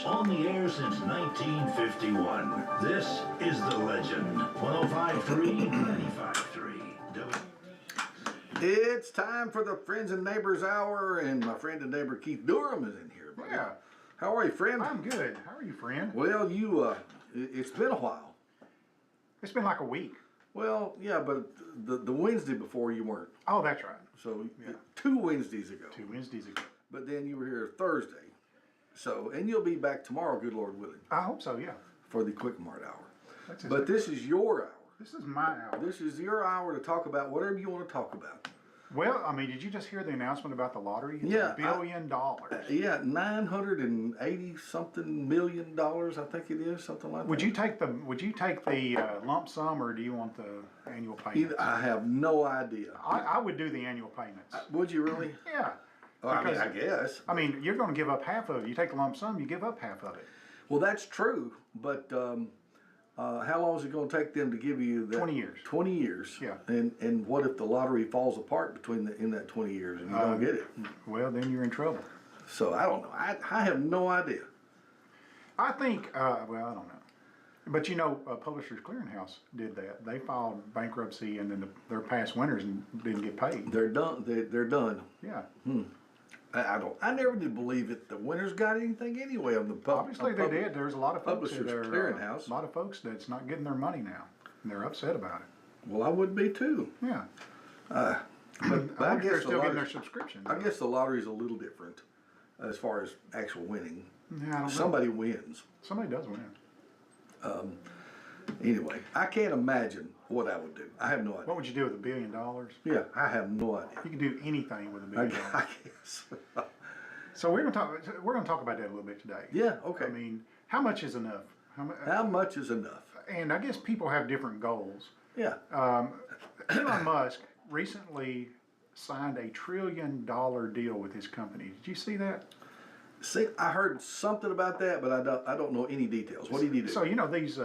On the air since 1951. This is The Legend. 105.3, 95.3. It's time for the Friends and Neighbors Hour, and my friend and neighbor Keith Durham is in here. Buddy. Yeah. How are you, friend? I'm good. How are you, friend? Well, it's been a while. It's been like a week. Well, yeah, but the Wednesday before you weren't. Oh, that's right. So Yeah. 2 Wednesdays ago. 2 Wednesdays ago. But then you were here Thursday. So, and you'll be back tomorrow, good Lord willing, I hope so, yeah. for the Quick Mart Hour. That's But this is your hour. This is my hour. This is your hour to talk about whatever you want to talk about. Well, I mean, did you just hear the announcement about the lottery? It's Yeah, $1 billion. Yeah, $980 something million, I think it is, something like Would that. you take the lump sum, or do you want the annual payments? I have no idea. I would do the annual payments. Would you really? Yeah. Well, I mean, Because- I guess. I mean, you're going to give up half of it. You take the lump sum, you give up half of it. Well, that's true, but how long is it going to take them to give you that? 20 years. 20 years. Yeah. And what if the lottery falls apart in that 20 years and you don't get it? Well, then you're in trouble. So I don't know. I have no idea. I think, well, I don't know. But you know, Publishers Clearinghouse did that. They filed bankruptcy, and then their past winners didn't get paid. They're done. They're done. Yeah. I never did believe it. The winners got anything anyway on the Obviously they did. There's a lot of folks Publishers that are, Clearinghouse. a lot of folks that's not getting their money now, and they're upset about it. Well, I would be too. Yeah. But I wonder if they're the still getting their lottery- subscription. I guess the lottery's a little different as far as actual winning. Yeah, I don't know. Somebody wins. Somebody does win. Anyway, I can't imagine what I would do. I have no What idea. would you do with $1 billion? Yeah, I have no idea. You can do anything with $1 billion. I guess. So we're going to talk about that a little bit today. Yeah, okay. I mean, how much is enough? How much is enough? And I guess people have different goals. Yeah. Elon Musk recently signed a $1 trillion deal with his company. Did you see that? See, I heard something about that, but I don't know any details. What did he do? So you know these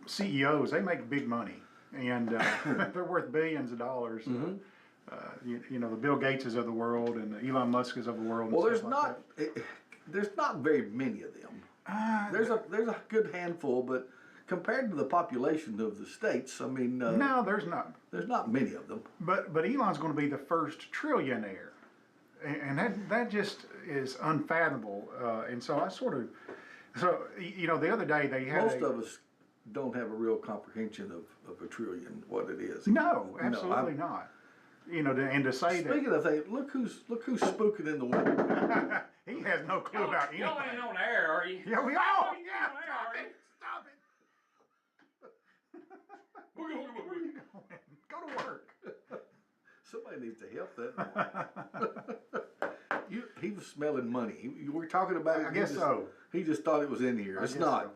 CEOs, they make big money, and they're worth billions of dollars. Mm-hmm. You know, the Bill Gateses of the world and the Elon Musk's of the world. And Well, there's stuff like there's not very many of them. that. There's a good handful, but compared to the population of the states, I mean, No, there's not. there's not many of them. But Elon's going to be the first trillionaire, and that just is unfathomable. And so you know, the other day they had Most of us don't have a real comprehension of a trillion, what it is. No, absolutely not. You know, and to say Speaking of things, look who's spooking in the window. that he has no clue about anything. Y'all ain't on the air, are you? Yeah, we are. Yeah, stop it. Stop it. Where are you going? Go to work. Somebody needs to help that. He was smelling money. You were talking about it. I guess so. He just thought it was in here. It's guess not.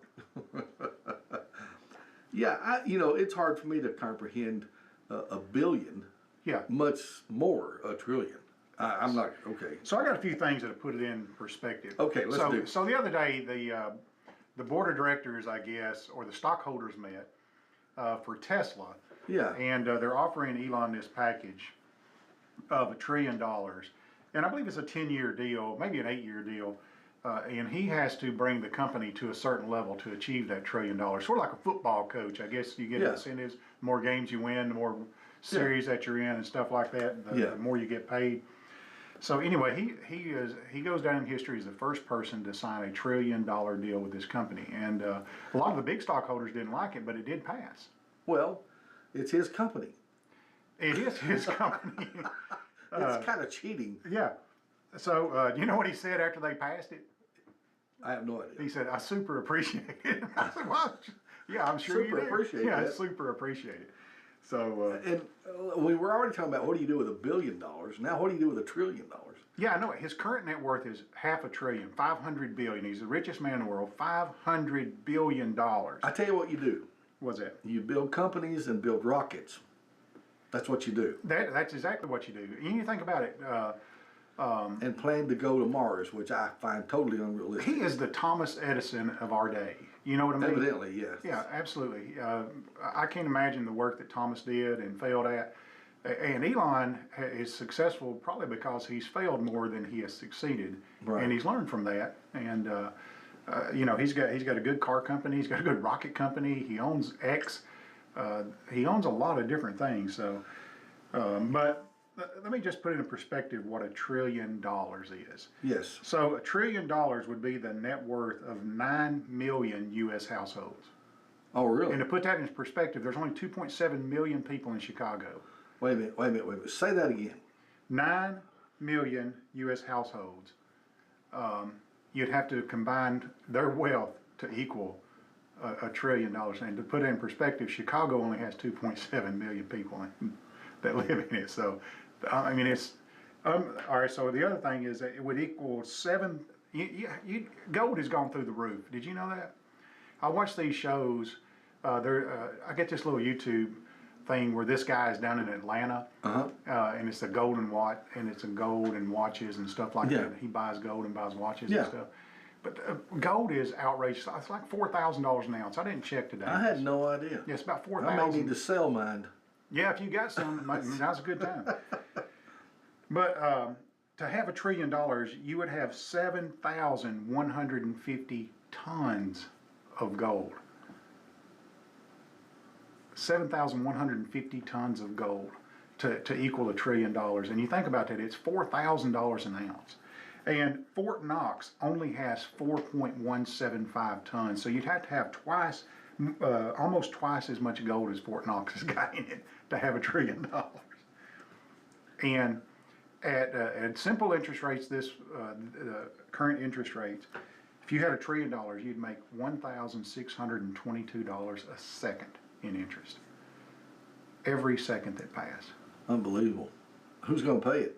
Yeah, it's hard for me to comprehend a billion, Yeah. much more a trillion. I'm not, okay. So I got a few things that put it in perspective. Okay, let's do it. So the other day, the board of directors, I guess, or the stockholders met for Tesla. Yeah. And they're offering Elon this package of $1 trillion. And I believe it's a 10-year deal, maybe an 8-year deal. And he has to bring the company to a certain level to achieve that $1 trillion. Sort of like a football coach. I guess you get Yeah. incentives. The more games you win, the more series that you're in and stuff like that, the more you get paid. So anyway, he goes down in history as the first person to sign a $1 trillion deal with this company. And a lot of the big stockholders didn't like it, but it did pass. Well, it's his company. It is his company. It's kind of cheating. Yeah. So do you know what he said after they passed it? I have no idea. He said, "I super appreciate it." I said, "Well, yeah, I'm sure Super you do." appreciate Yeah, I that. super appreciate it. So And we were already talking about what do you do with $1 billion. Now, what do you do with $1 trillion? yeah, I know his current net worth is $500 billion, $500 billion. He's the richest man in the world. $500 billion. I tell you what you do. What's that? You build companies and build rockets. That's what you do. That's exactly what you do. And you think about it. And plan to go to Mars, which I find totally unrealistic. He is the Thomas Edison of our day. You know what I mean? Evidently, yes. Yeah, absolutely. I can't imagine the work that Thomas did and failed at. And Elon is successful probably because he's failed more than he has succeeded. Right. And he's learned from that. And You know, he's got a good car company. He's got a good rocket company. He owns X. He owns a lot of different things. So, but let me just put it in perspective what $1 trillion is. Yes. So $1 trillion would be the net worth of 9 million U.S. households. Oh, really? And to put that in perspective, there's only 2.7 million people in Chicago. Wait a minute. Say that again. 9 million U.S. households. You'd have to combine their wealth to equal $1 trillion. And to put it in perspective, Chicago only has 2.7 million people that live in it. So, I mean, it's all right. So the other thing is that it would equal gold has gone through the roof. Did you know that? I watch these shows. I get this little YouTube thing where this guy is down in Atlanta, and it's a golden watch, and it's a gold and watches and stuff like that. He buys gold and buys watches and stuff. But gold is outrageous. It's like $4,000 an ounce. I didn't check today. I had no idea. Yeah, it's about 4,000. I may need to sell mine. Yeah, if you got some, now's a good time. But to have $1 trillion, you would have 7,150 tons of gold. 7,150 tons of gold to equal $1 trillion. And you think about that, it's $4,000 an ounce. And Fort Knox only has 4.175 tons. So you'd have to have almost twice as much gold as Fort Knox has got in it to have $1 trillion. And at simple interest rates, current interest rates, if you had $1 trillion, you'd make $1,622 a second in interest. Every second that passed. Unbelievable. Who's going to pay it?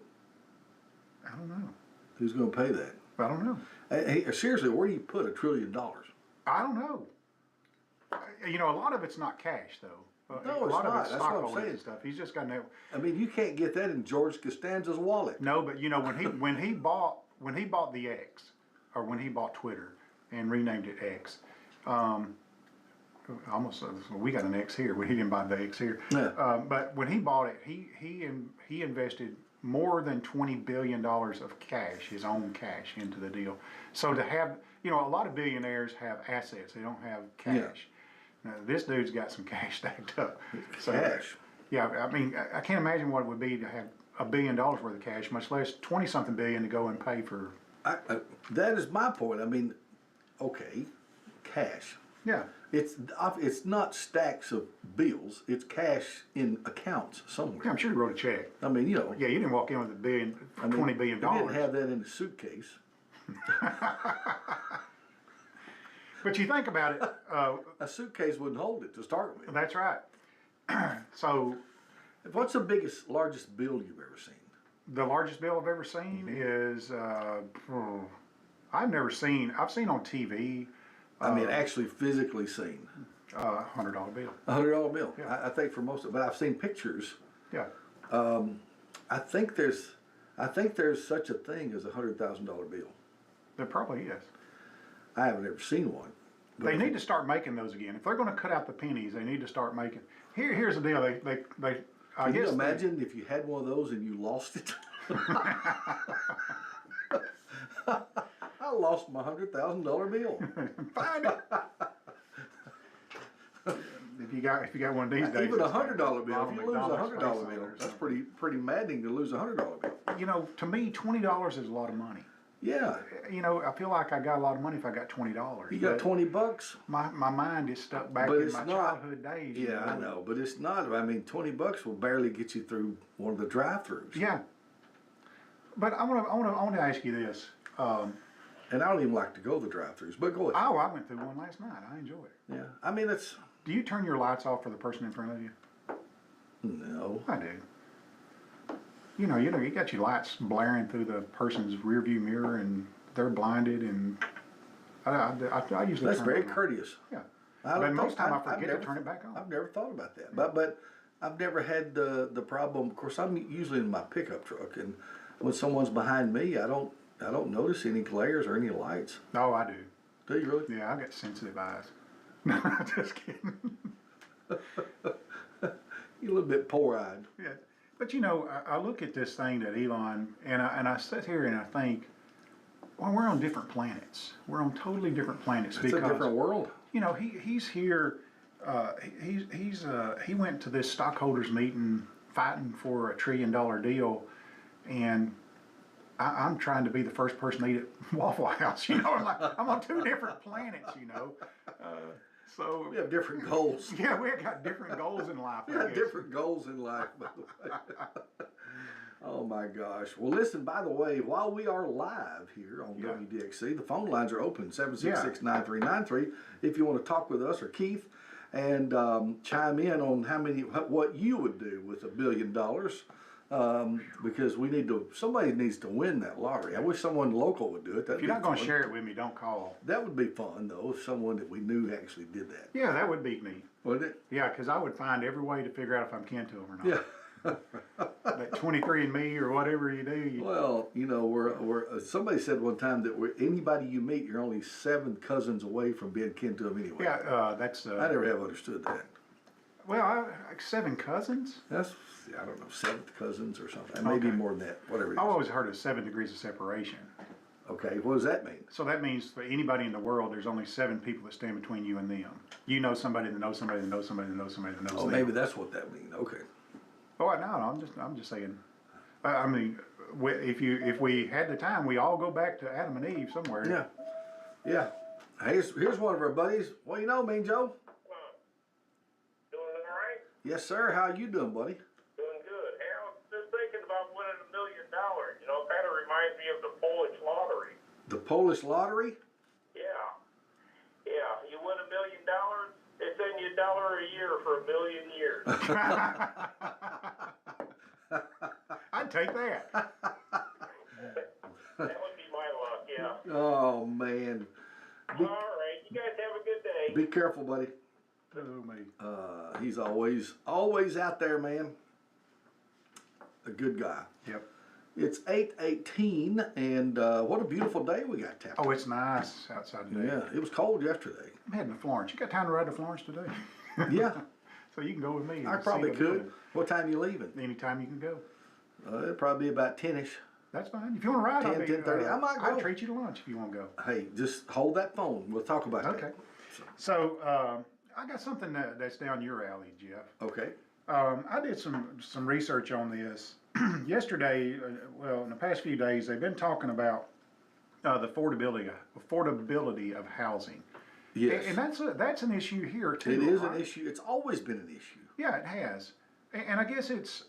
I don't know. Who's going to pay that? I don't know. Hey, seriously, where do you put $1 trillion? I don't know. You know, a lot of it's not cash, though. No, a lot it's of not. it's That's stock what I'm holdings saying. and stuff. He's just got no. I mean, you can't get that in George Costanza's wallet. No, but you know when he bought the X, or when he bought Twitter and renamed it X, almost we got an X here. He didn't buy the X here. Yeah. But when he bought it, he invested more than $20 billion of cash, his own cash, into the deal. So to have, you know, a lot of billionaires have assets; they don't have cash. Yeah. Now, this dude's got some cash stacked up. So, Cash. Yeah, I mean, I can't imagine what it would be to have $1 billion worth of cash, much less 20-something billion to go and pay for. That is my point. I mean, okay, cash. Yeah. It's not stacks of bills. It's cash in accounts somewhere. Yeah, I'm sure he wrote a check. I mean, you know. Yeah, you didn't walk in with $20 billion. He didn't have that in a suitcase. But you think about it. A suitcase wouldn't hold it to start with. That's right. So, What's the largest bill you've ever seen? the largest bill I've ever seen is I've seen on TV. I mean, actually physically seen. $100 bill. $100 bill. Yeah. I think for most of it, but I've seen pictures. Yeah. I think there's such a thing as a $100,000 bill. There probably is. I haven't ever seen one. They need to start making those again. If they're going to cut out the pennies, they need to start making. Here's the deal. Can you imagine if you had one of those and you lost it? I lost my $100,000 bill. Find it. If you got one of these days, Even a $100 bill. If Ronald you lose a McDonald's $100 face on bill, it or that's something. pretty maddening to lose a $100 bill. You know, to me, $20 is a lot of money. Yeah, You know, I feel like I got a lot of money if I got $20. you got but $20. My mind is stuck back But in it's my not- childhood days. Yeah, I know, but it's not. I mean, $20 will barely get you through one of the drive-throughs. Yeah. But I want to ask you this. And I don't even like to go to the drive-throughs, but go ahead. I went through one last night. I enjoy it. Yeah, I mean, it's Do you turn your lights off for the person in front of you? no. I do. You know, you got your lights blaring through the person's rearview mirror, and they're blinded, and I usually. That's turn very them on. courteous. Yeah. I But don't most think- time I I've forget never- to turn it back on. I've never thought about that, but I've never had the problem. Of course, I'm usually in my pickup truck, and when someone's behind me, I don't notice any glares or any lights. Oh, I do. Do you really? Yeah, I got sensitive eyes. No, just kidding. You're a little bit poor-eyed. Yeah, but you know, I look at this thing that Elon and I sit here and I think, well, we're on different planets. We're on totally different planets It's a different world. you know, he's here. He went to this stockholders meeting fighting for a $1 trillion deal, and I'm trying to be the first person to eat at Waffle House. You know, I'm on two different planets. You know, so We have different goals. yeah, we got different goals in life. We I have guess. different goals in life, by the way. Oh my gosh. Well, listen, by the way, while we are live here on Yeah. WDXE, the phone lines are open, 766-9393, if you want to talk with us or Keith and chime in on what you would do with $1 billion. Because somebody needs to win that lottery. I wish someone local would do it. If you're not going to share it with me, don't call. That would be fun, though, if someone that we knew actually did that. Yeah, that would be neat. Wouldn't it? Yeah, because I would find every way to figure out if I'm kin to them or not. Yeah. That 23andMe or whatever you do. Well, you know, somebody said one time that anybody you meet, you're only 7 cousins away from being kin to them anyway. Yeah, that's. I never have understood that. Well, like 7 cousins? That's, I don't know, 7th cousins or something. Maybe Okay. more than that, whatever it I've is. always heard of 7 degrees of separation. Okay, what does that mean? So that means for anybody in the world, there's only 7 people that stand between you and them. You know somebody that knows somebody that knows somebody that knows somebody that knows Oh, them. maybe that's what that means. Okay. Oh, no, I'm just saying. I mean, if we had the time, we all go back to Adam and Eve somewhere. Yeah. Yeah. Here's one of our buddies. What do you know, Mean Joe? Doing all right? Yes, sir. How you doing, buddy? Doing good. Hey, I was just thinking about winning $1 million. You know, it kind of reminds me of the Polish lottery. The Polish lottery? Yeah. Yeah, you win $1 million, they send you $1 a year for 1 million years. I'd take that. That would be my luck, yeah. Oh, man. All right, you guys have a good day. Be careful, buddy. Oh, me. He's always out there, man. A good guy. Yep. It's 8:18, and what a beautiful day we got, Tapper. Oh, it's nice outside today. Yeah, it was cold yesterday. I'm heading to Florence. You got time to ride to Florence today? Yeah, So you can go with me. I and probably see the could. building. What time you leaving? Anytime you can go. It'd probably be about 10ish. That's fine. If you want to ride, 10, 10:30. I might go. I'll treat you to lunch if you want to go. Hey, just hold that phone. We'll talk about that. Okay. So I got something that's down your alley, Jeff. Okay. I did some research on this yesterday. Well, in the past few days, they've been talking about the affordability of housing. Yes. And that's an issue here too. It is right? an issue. It's always been an issue. Yeah, it has, and I guess it's.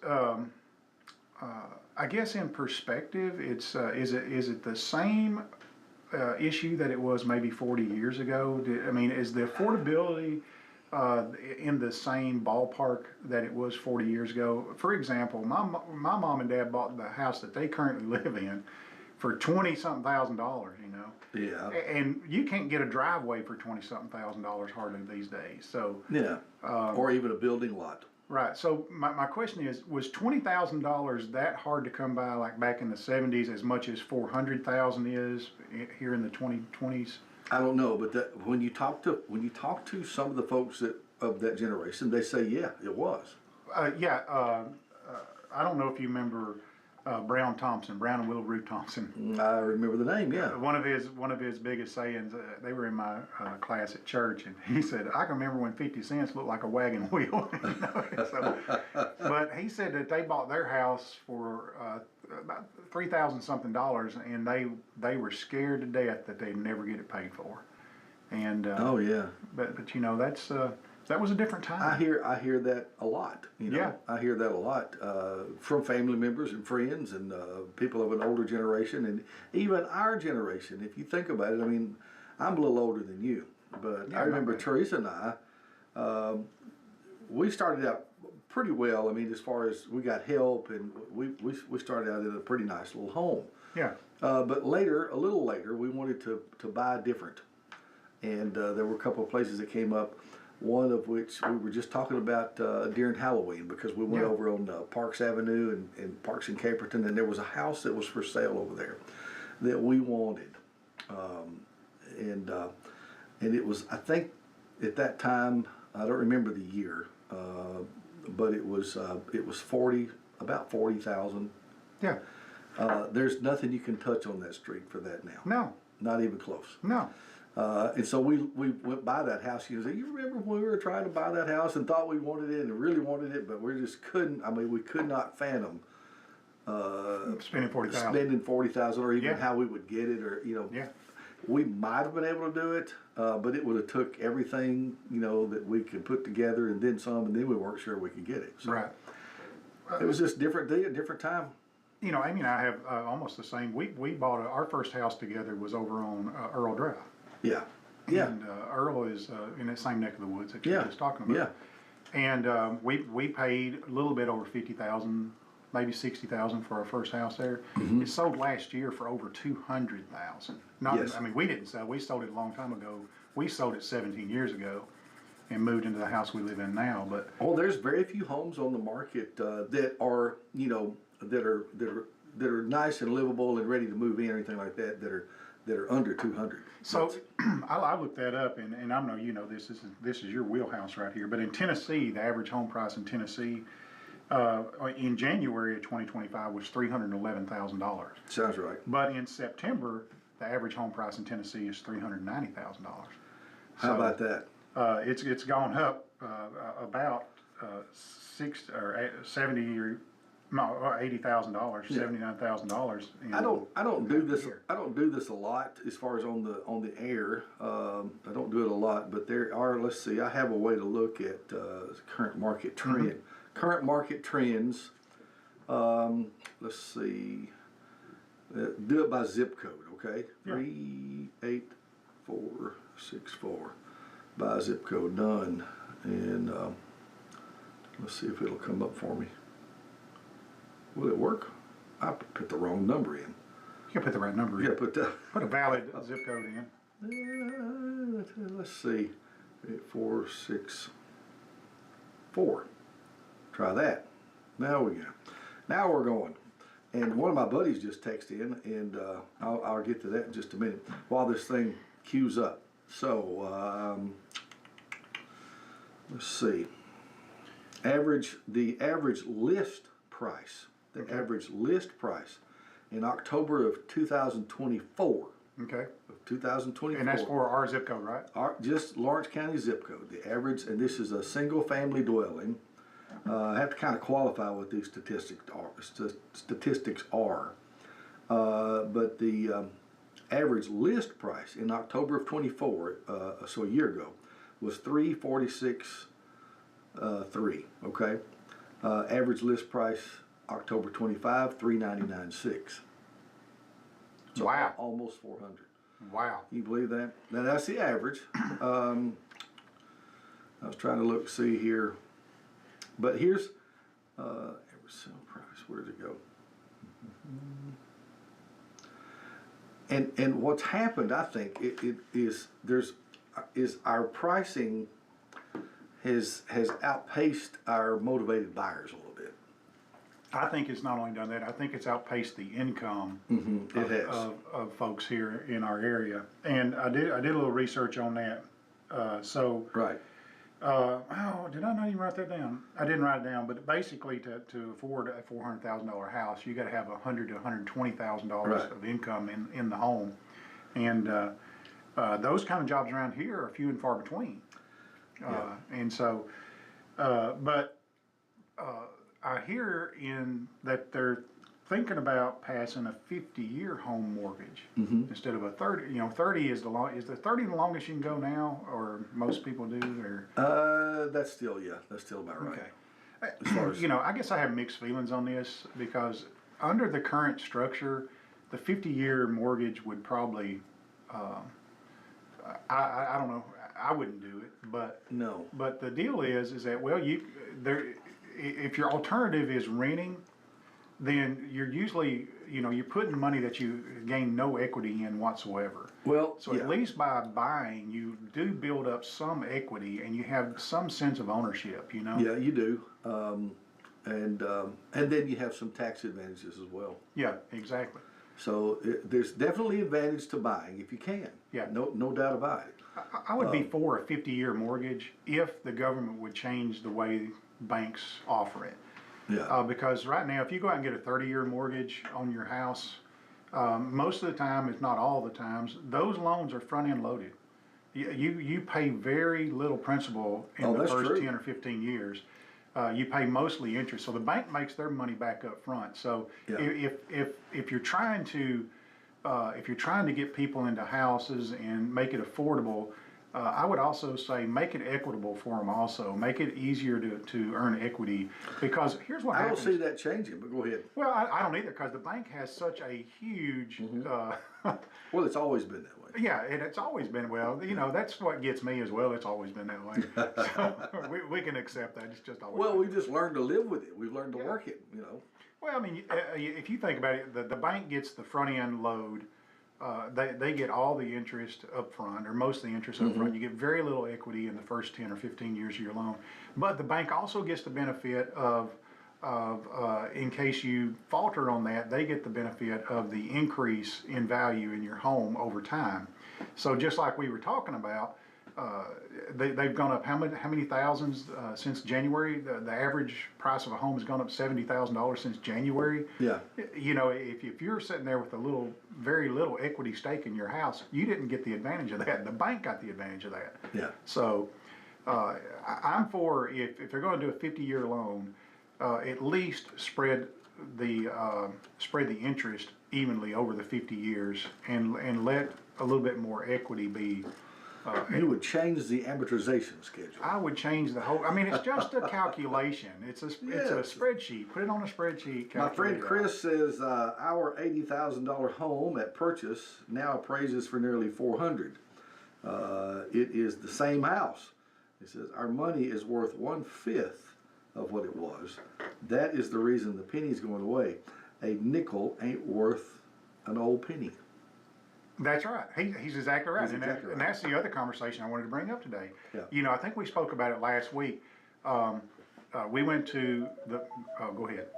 I guess in perspective, it's is it the same issue that it was maybe 40 years ago? I mean, is the affordability in the same ballpark that it was 40 years ago? For example, my mom and dad bought the house that they currently live in for $20-something thousand. You know. Yeah. And you can't get a driveway for $20-something thousand hardly these days. So. Yeah. Or even a building lot. Right. So my question is, was $20,000 that hard to come by like back in the 70s as much as 400,000 is here in the 2020s? I don't know, but when you talk to some of the folks of that generation, they say, yeah, it was. Yeah. I don't know if you remember Brown and Wilbur Thompson. I remember the name. Yeah. One of his biggest sayings. They were in my class at church, and he said, "I can remember when 50 cents looked like a wagon wheel." You know? But he said that they bought their house for about $3,000-something, and they were scared to death that they'd never get it paid for. And Oh yeah. but you know that was a different time. I hear that a lot. You know? Yeah. I hear that a lot from family members and friends and people of an older generation and even our generation. If you think about it, I mean, I'm a little older than you, but Yeah, I remember okay. Teresa and I. We started out pretty well. I mean, as far as we got help and we started out in a pretty nice little home. Yeah. But a little later, we wanted to buy different, and there were a couple of places that came up. One of which we were just talking about during Halloween because we went Yeah. over on Parks Avenue and Parks in Caperton, and there was a house that was for sale over there that we wanted, and it was, I think at that time, I don't remember the year, but it was about 40,000. Yeah. There's nothing you can touch on that street for that now. No, Not even close. no. And so we went by that house. You remember when we were trying to buy that house and thought we wanted it and really wanted it, but we just couldn't. I mean, we could not fathom Spending 40,000. spending 40,000, or even Yeah. how we would get it, or Yeah. we might have been able to do it, but it would have took everything that we could put together and then some, and then we weren't sure we could get it. So Right. it was just different day, a different time. Amy and I have almost the same. We bought our first house together was over on Earl Drive. Yeah, yeah, And Earl is in that same neck of the woods that you yeah, were just talking about. yeah. And we paid a little bit over 50,000, maybe 60,000 for our first house there. Mm-hmm. It sold last year for over 200,000. Yes. We didn't sell. We sold it a long time ago. We sold it 17 years ago, and moved into the house we live in now. But Oh, there's very few homes on the market that are that are nice and livable and ready to move in or anything like that that are under 200. so I looked that up, and I know this is your wheelhouse right here. But in Tennessee, the average home price in Tennessee in January of 2025 was $311,000. Sounds right. But in September, the average home price in Tennessee is $390,000. How about that? It's gone up about $80,000, $79,000. I don't do this. I don't do this a lot as far as on the air. I don't do it a lot, but there are. Let's see. I have a way to look at current market trend. Mm-hmm. Current market trends. Let's see. Do it by zip code, okay? Yeah. 38464 by zip code, done. And let's see if it'll come up for me. Will it work? I put the wrong number in. You can put the right number in. Yeah, put that. Put a valid zip code in. Let's see. 8464. Try that. Now we go. Now we're going. And one of my buddies just texted in, and I'll get to that in just a minute while this thing queues up. So let's see. The average list price. The Okay. average list price in October of 2024. Okay. Of 2024. And that's for our zip code, right? Just Lawrence County zip code. The average, and this is a single family dwelling. I have to kind of qualify what these statistics are. But the average list price in October of 24, so a year ago, was $346,300. Okay, average list price October 25, $399,600. So Wow. almost 400. Wow. Can you believe that? Now that's the average. I was trying to see here, but here's average sale price. Where did it go? And what's happened, I think, it is our pricing has outpaced our motivated buyers a little bit. I think it's not only done that, I think it's outpaced the income It has. of folks here in our area. And I did a little research on that. Right. Did I not even write that down? I didn't write it down, but basically to afford a $400,000 house, you got to have $100,000 to $120,000 Right. of income in the home. And those kind of jobs around here are few and far between. And so, I hear that they're thinking about passing a 50-year home mortgage instead of a 30. 30 is the long. Is the 30 the longest you can go now, or most people do? Or That's still about right. okay. As far as, I guess I have mixed feelings on this because under the current structure, the 50-year mortgage would probably. I don't know. I wouldn't do it, but no. But the deal is that if your alternative is renting, then you're usually you're putting money that you gain no equity in whatsoever. Well, So yeah. at least by buying, you do build up some equity and you have some sense of ownership. Yeah, you do. And then you have some tax advantages as well. Yeah, exactly. So there's definitely advantage to buying if you can. Yeah. No doubt about it. I would be for a 50-year mortgage if the government would change the way banks offer it. Yeah. Because right now, if you go out and get a 30-year mortgage on your house, most of the time, if not all the times, those loans are front-end loaded. You pay very little principal in the first true. 10 or 15 years. You pay mostly interest, so the bank makes their money back up front. So Yeah. if you're trying to get people into houses and make it affordable, I would also say make it equitable for them. Also, make it easier to earn equity, because here's what I don't happens. see that changing, but go ahead. Well, I don't either, because the bank has such a huge. Well, it's always been that way. Yeah, and it's always been, well, you know, that's what gets me as well. It's always been that way. So we can accept that. It's just always Well, been. we've just learned to live with it. We've learned to work it, you know. Well, I mean, if you think about it, the bank gets the front end load. They get all the interest up front, or most of the interest up front. You get very little equity in the first 10 or 15 years of your loan. But the bank also gets the benefit of in case you falter on that, they get the benefit of the increase in value in your home over time. So just like we were talking about, they've gone up how many thousands since January? The average price of a home has gone up $70,000 since January. Yeah. You know, if you're sitting there with very little equity stake in your house, you didn't get the advantage of that. The bank got the advantage of that. Yeah. So I'm for, if they're going to do a 50-year loan, at least spread the interest evenly over the 50 years, and let a little bit more equity be. You would change the amortization schedule. I would change the whole. I mean, it's just a calculation. It's a spreadsheet. Put it on a spreadsheet. My friend Chris says our $80,000 home at purchase now appraises for nearly $400,000. It is the same house. He says our money is worth 1/5 of what it was. That is the reason the penny's going away. A nickel ain't worth an old penny. That's right. He's exactly right. He's exactly right. And that's the other conversation I wanted to bring up today. Yeah. You know, I think we spoke about it last week. We went to the. Oh, go ahead.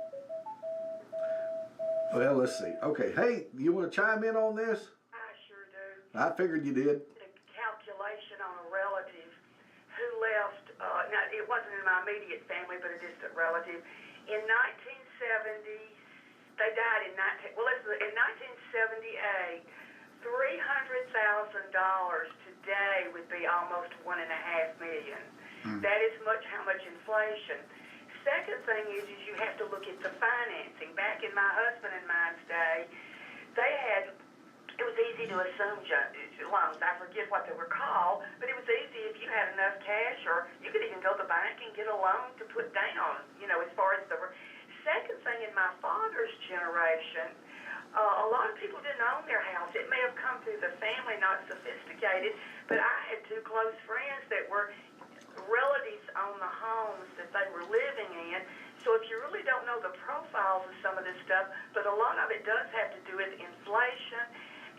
Well, let's see. Okay, hey, you want to chime in on this? I sure do. I figured you did. The calculation on a relative who left, now it wasn't in my immediate family, but a distant relative. In 1970, they died in 1978. $300,000 today would be almost $1.5 million. That is how much inflation. Second thing is you have to look at the financing. Back in my husband and mine's day, it was easy to assume loans. I forget what they were called, but it was easy if you had enough cash, or you could even go to the bank and get a loan to put down, you know, as far as the. Second thing, in my father's generation, a lot of people didn't own their house. It may have come through the family, not sophisticated, but I had two close friends that were relatives on the homes that they were living in. So if you really don't know the profiles of some of this stuff, but a lot of it does have to do with inflation.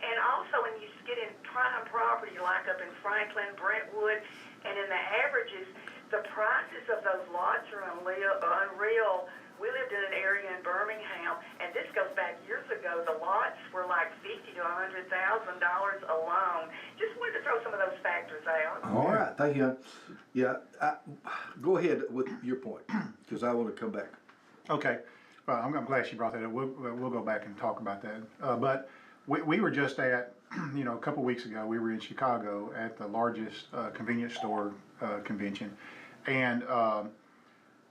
And also when you get in prime property like up in Franklin, Brentwood, and in the averages, the prices of those lots are unreal. We lived in an area in Birmingham, and this goes back years ago. The lots were like $50,000 to $100,000 alone. Just wanted to throw some of those factors out. All right, thank you. Yeah, go ahead with your point, because I want to come back. Okay. Well, I'm glad she brought that up. We'll go back and talk about that. But we were just at, you know, a couple weeks ago, we were in Chicago at the largest convenience store convention, and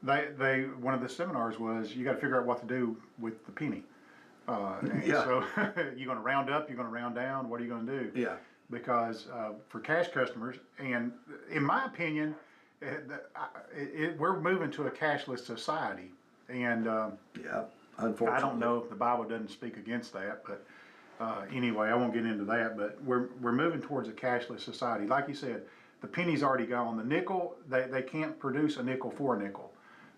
they one of the seminars was you got to figure out what to do with the penny. Yeah. So you're going to round up, you're going to round down. What are you going to do? Yeah. Because for cash customers, and in my opinion, we're moving to a cashless society, and yeah, unfortunately, I don't know if the Bible doesn't speak against that, but anyway, I won't get into that. But we're moving towards a cashless society. Like you said, the penny's already gone. The nickel, they can't produce a nickel for a nickel.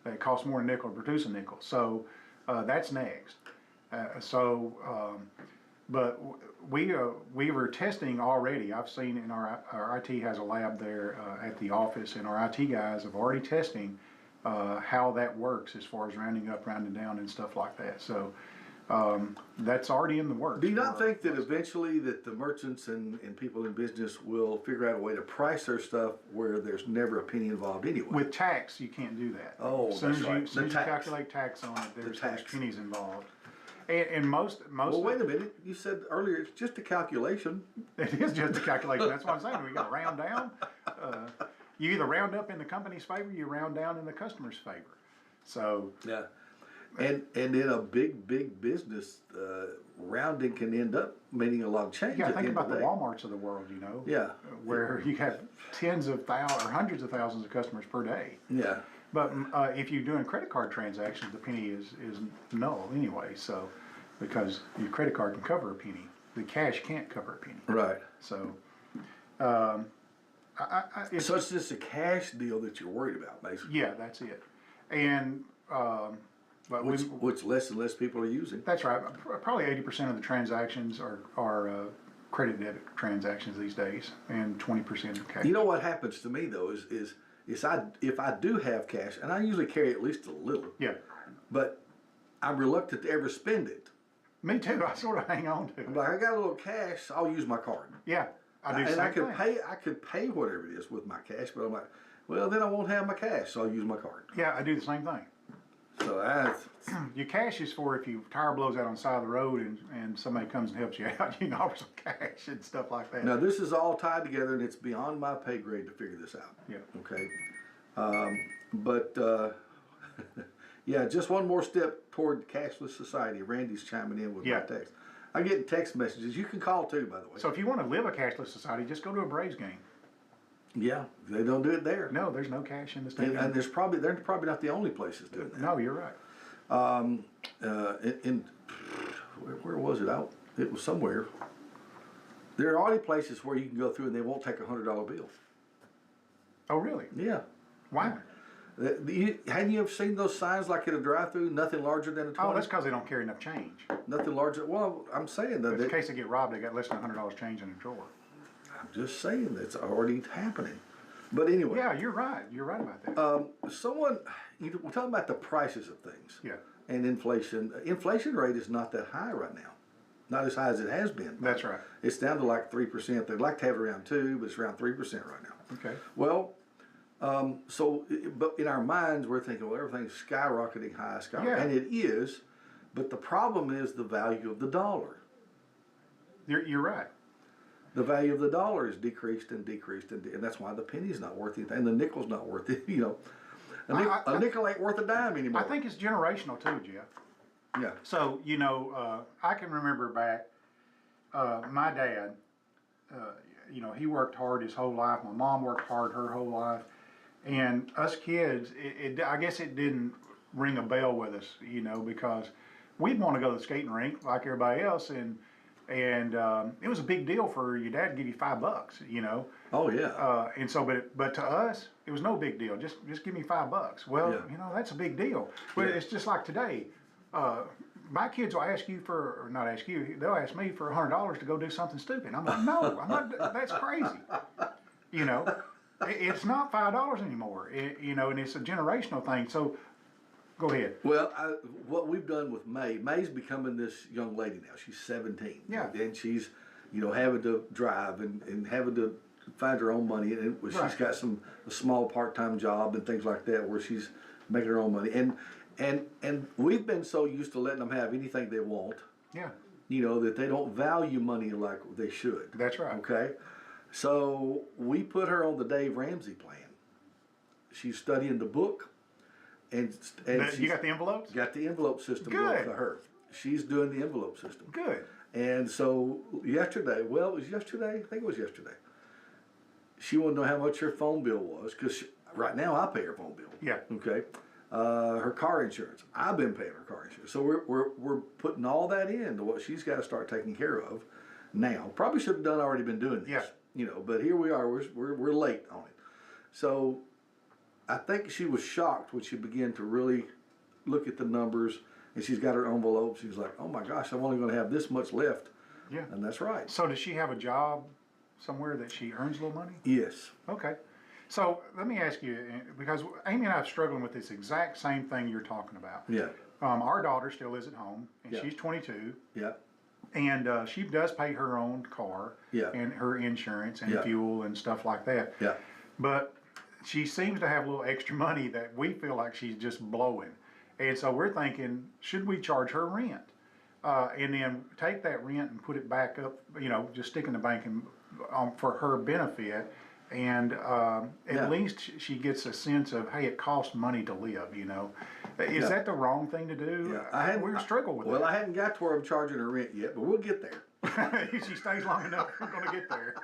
It costs more than a nickel to produce a nickel. So that's next. But we were testing already. I've seen in our IT has a lab there at the office, and our IT guys have already testing how that works as far as rounding up, rounding down, and stuff like that. So That's already in the works. Do you not think that eventually that the merchants and people in business will figure out a way to price their stuff where there's never a penny involved anyway? With tax, you can't do that. Oh, as soon that's as right. you, as soon The as you tax. calculate tax on it, there's tax. pennies involved. And most Well, of wait a minute. You said earlier it's just a calculation. it is just a calculation. That's what I'm saying. We got to round down. You either round up in the company's favor, you round down in the customer's favor. So Yeah. And in a big business, rounding can end up meaning a lot of change. yeah, at think the end about of the day. Walmarts of the world. Yeah. Where you have tens of thousands or hundreds of thousands of customers per day. Yeah. But if you're doing credit card transactions, the penny is null anyway. So because your credit card can cover a penny, the cash can't cover a penny. Right. So. So it's just a cash deal that you're worried about, basically. Yeah, that's it. And but Which less and less people are using. that's right. Probably 80% of the transactions are credit debit transactions these days, and 20% are cash. You know what happens to me though is if I do have cash, and I usually carry at least a little, Yeah, but I'm reluctant to ever spend it. me too. I sort of hang on to I'm it. like, I got a little cash, I'll use my card. Yeah, I do. The And same I could thing. I could pay whatever it is with my cash, but I'm like, well, then I won't have my cash, so I'll use my card. Yeah, I do the same thing. So that's Your cash is for if your tire blows out on the side of the road and somebody comes and helps you out, you can offer some cash and stuff like that. now this is all tied together, and it's beyond my pay grade to figure this out. Yeah. Okay. Yeah, just one more step toward cashless society. Randy's chiming in with Yeah. my text. I get text messages. You can call too, by the way. So if you want to live a cashless society, just go to a Braves game. Yeah, they don't do it there. No, there's no cash in the stadium. And they're probably not the only places doing that. No, you're right. Where was it out? It was somewhere. There are already places where you can go through and they won't take $100 bill. Oh, really? Yeah. Why? Hadn't you ever seen those signs like at a drive-through? Nothing larger than a 20? Oh, that's because they don't carry enough change. Nothing larger. Well, I'm saying that. In case they get robbed, they got less than $100 change in the drawer. I'm just saying that's already happening. But anyway. Yeah, you're right. You're right about that. We're talking about the prices of things. Yeah. And inflation. Inflation rate is not that high right now. Not as high as it has been. That's right. It's down to like 3%. They'd like to have it around 2%, but it's around 3% right now. Okay. Well, but in our minds, we're thinking, well, everything's skyrocketing high, Yeah. and it is. But the problem is the value of the dollar. You're right. The value of the dollar is decreased and decreased, and that's why the penny's not worth anything, and the nickel's not worth it. A nickel ain't worth a dime anymore. I think it's generational too, Jeff. Yeah. So, I can remember back, my dad, he worked hard his whole life. My mom worked hard her whole life. And us kids, I guess it didn't ring a bell with us, because we'd want to go to the skating rink like everybody else. And it was a big deal for your dad to give you $5, Oh yeah. And so, but to us, it was no big deal. Just give me $5. Well, Yeah. that's a big deal. But Yeah. it's just like today. My kids will ask you or not ask you, they'll ask me for $100 to go do something stupid. I'm like, no, I'm not, that's crazy. It's not $5 anymore, and it's a generational thing. So go ahead. Well, what we've done with May's becoming this young lady now. She's 17. Yeah. And she's, having to drive and having to find her own money. And she's Right. got a small part-time job and things like that where she's making her own money. And we've been so used to letting them have anything they want, Yeah, that they don't value money like they should. that's right. Okay? So we put her on the Dave Ramsey plan. She's studying the book. And You she's got the envelopes? got the envelope system Good. going for her. She's doing the envelope system. Good. And so yesterday, it was yesterday? I think it was yesterday. She wanted to know how much her phone bill was, because right now I pay her phone bill. Yeah. Okay. Her car insurance. I've been paying her car insurance. So we're putting all that into what she's got to start taking care of now. Probably should have already been doing this. Yeah. But here we are. We're late on it. So I think she was shocked when she began to really look at the numbers, and she's got her envelope. She's like, oh my gosh, I'm only going to have this much left. Yeah. And that's right. So does she have a job somewhere that she earns a little money? Yes. Okay. So let me ask you, because Amy and I are struggling with this exact same thing you're talking about. Yeah. Our daughter still lives at home, and Yeah. she's 22, Yeah. and she does pay her own car Yeah. and her insurance and Yeah. fuel and stuff like that. Yeah. But she seems to have a little extra money that we feel like she's just blowing. And so we're thinking, should we charge her rent? And then take that rent and put it back up, just stick in the bank and, for her benefit. And Yeah. at least she gets a sense of, hey, it costs money to live, Is that the wrong thing to do? Yeah. We're struggling with Well, that. I hadn't got to where I'm charging her rent yet, but we'll get there. If she stays long enough, we're going to get there.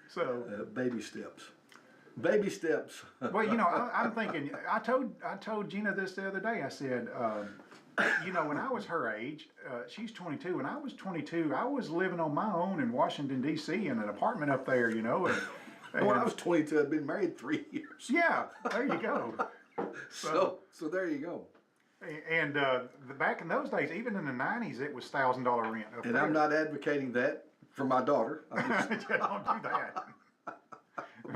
So, Baby steps. Baby steps. well, I'm thinking. I told Gina this the other day. I said, when I was her age, she's 22. When I was 22, I was living on my own in Washington D.C. in an apartment up there. And When I was 22, I'd been married 3 years. yeah, there you go. So there you go. And back in those days, even in the 90s, it was $1,000 rent. Up And there. I'm not advocating that for my daughter. I'm just, Don't do that.